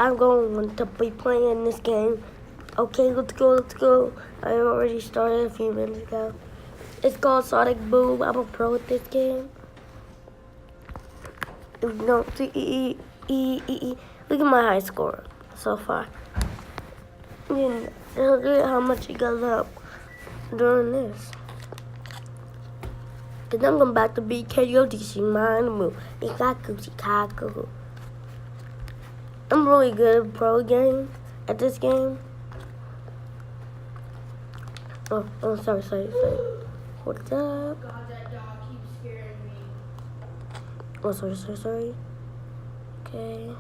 I'm going to be playing this game. Okay, let's go. I already started a few minutes ago. It's called Sonic Boom. I'm a pro at this game. No, look at my high score so far. Look at how much it goes up during this. Cause I'm going back to BKO Dishimamu. Ikaku. I'm really good at pro game at this game. Oh, sorry. What's up? God, that dog keeps scaring me. Oh, sorry. Okay.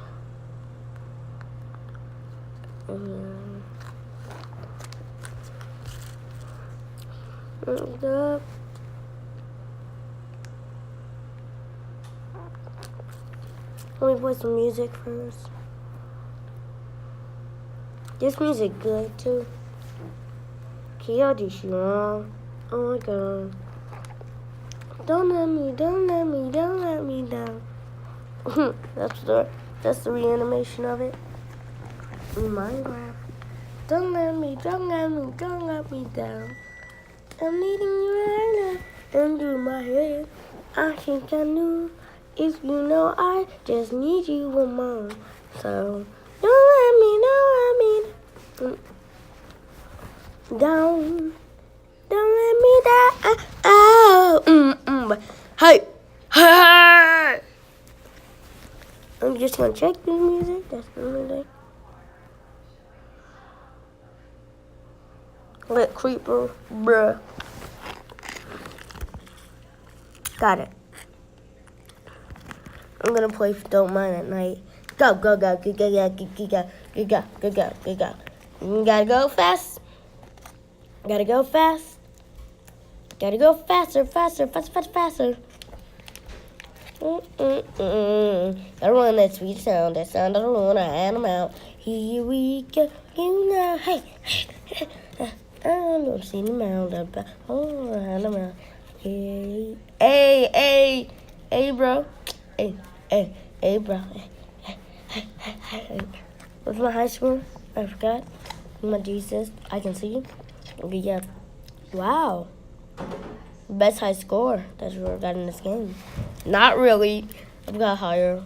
What's up? Let me play some music first. This music good too. Kyoji Shiro. Oh my god. Don't let me down. That's the reanimation of it. In Minecraft. Don't let me down. I'm needing you right now. Under my head. I think I knew. If you know I just need you more. So don't let me down. Don't let me down. Oh, Hey. I'm just gonna check the music. That's the music. Let Creeper, bruh. Got it. I'm gonna play Don't Mind at Night. Go. You gotta go fast. Gotta go faster. I want that sweet sound. That sound I don't wanna animal. Here we go. You know, hey. I don't see the mound up. Oh, animal. Hey, bro. Hey, bro. What's my high score? I forgot. My Jesus, I can see. Okay, yeah. Wow. Best high score that's ever got in this game. Not really. I've got higher.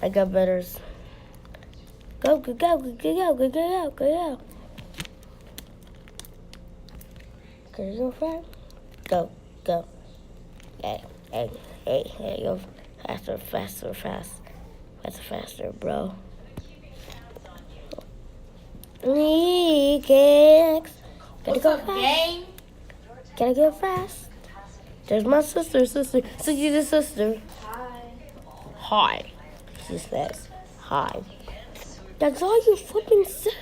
I got better. Go. Can you go fast? Go. Hey, go faster, bro. Kicks. Gotta go fast. Gang? Gotta go fast. There's my sister. Sister. Hi. She says hi. That's all you flipping say.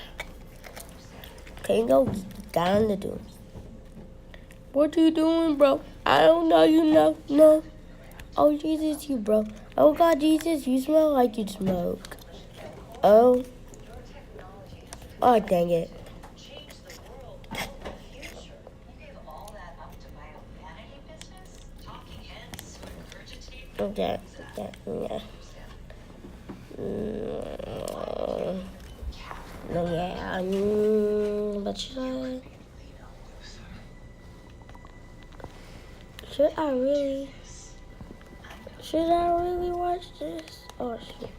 Okay, go down the dunes. What are you doing, bro? I don't know. You know. No. Oh, Jesus, you bro. Oh, God, Jesus, you smell like you smoke. Oh, dang it. Okay, yeah. No, yeah. But should I really watch this? Oh, shit.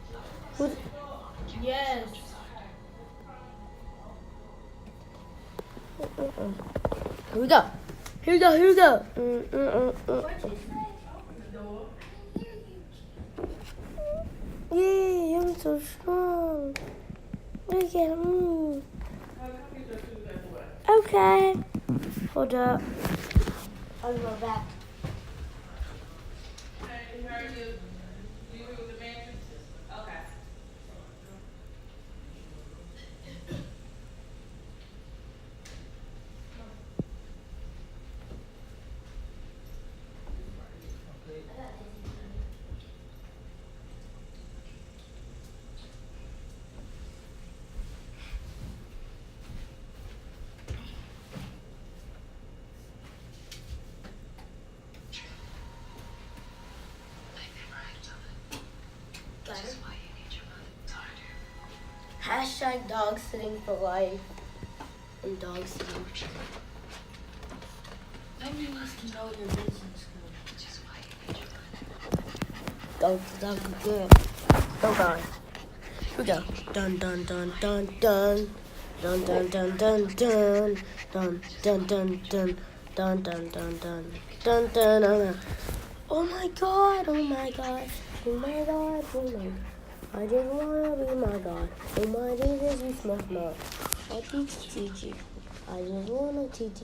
Yes. Here we go. Yay, I'm so strong. Look at me. Okay. Hold up. I'll go back. Hashtag dog sitting for life. And dog sitting. Nobody needs to know your business. Dog, good. Go, go. Here we go. Dun, dun, dun, dun, dun. Dun, dun, dun, dun, dun. Dun, dun, dun, dun. Dun, dun, dun, dun. Dun, dun, dun. Oh my god, oh my god. Oh my god, oh my god. I just wanna be my God. Oh my Jesus, you smart. I teach you. I just wanna teach.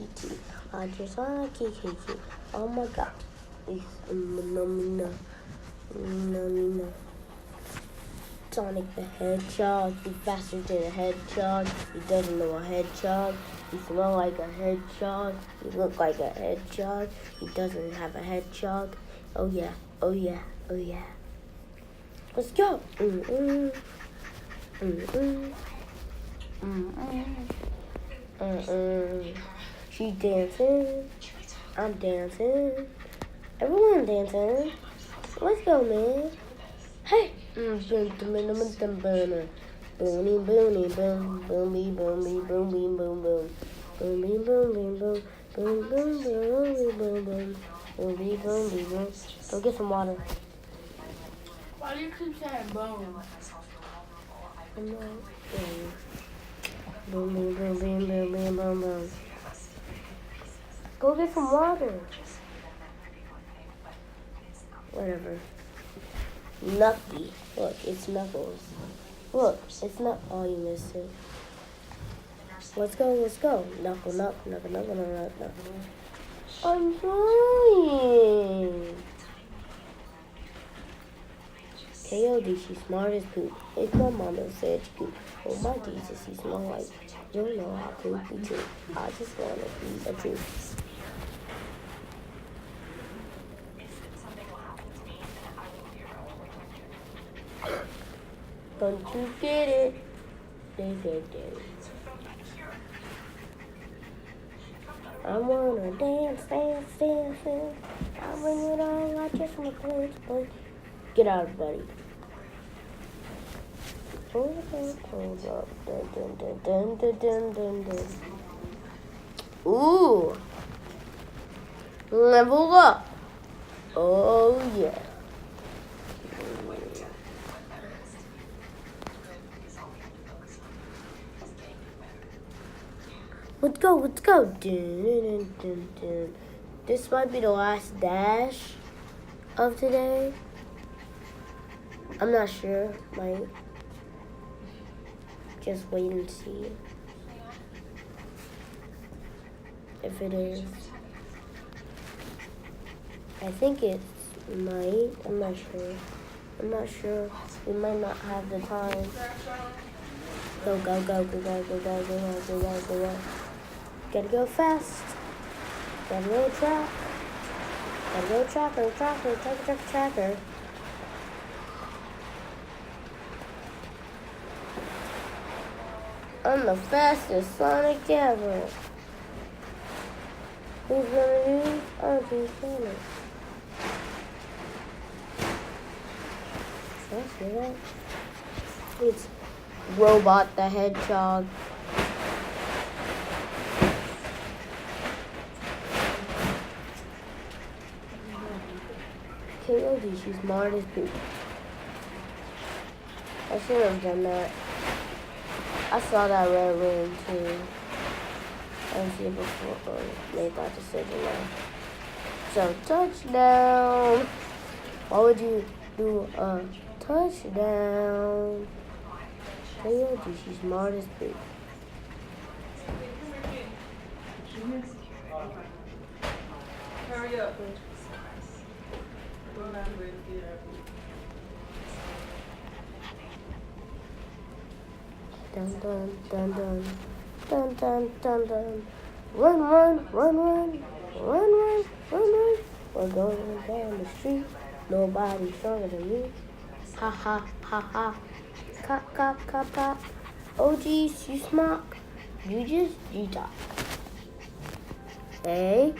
I just wanna kick. Oh my God. It's no. Sonic the Hedgehog. He's faster than a hedgehog. He doesn't know a hedgehog. He smells like a hedgehog. He looks like a hedgehog. He doesn't have a hedgehog. Oh yeah. Let's go. She's dancing. I'm dancing. Everyone dancing. Let's go, man. Hey. Boom. Go get some water. Why do you keep saying bone? Boom. Go get some water. Whatever. Knucky. Look, it's Knuckles. Look, it's not all you missed it. Let's go. Knuckle. I'm trying. KOD, she's smart as poop. If my mama said poop, oh my Jesus, she smell like you know how poopy too. I just wanna be a poop. Don't you get it? They. I wanna dance. I bring it on, I just wanna play. Get out, buddy. Hold up. Dun. Ooh. Level up. Oh, yeah. Let's go. Dun. This might be the last dash of today. I'm not sure. Might. Just wait and see. If it is. I think it might. I'm not sure. We might not have the time. Go. Gotta go fast. Gotta go track. Gotta go tracker. I'm the fastest Sonic ever. Who's gonna lose? I'll be Sonic. See that? It's Robot the Hedgehog. KOD, she's smart as poop. I should have done that. I saw that red room too. I didn't see it before, made that decision now. So, touchdown! Why would you do a touchdown? KOD, she's smart as poop. Hurry up. Dun. Run. We're going down the street. Nobody's stronger than me. Ha. Cop. Oh geez, you smock. You talk. Hey.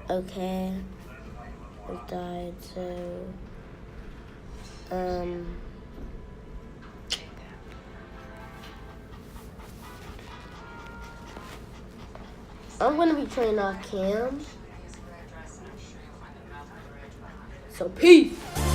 Okay. I died, so I'm gonna be turning off cam. So peace.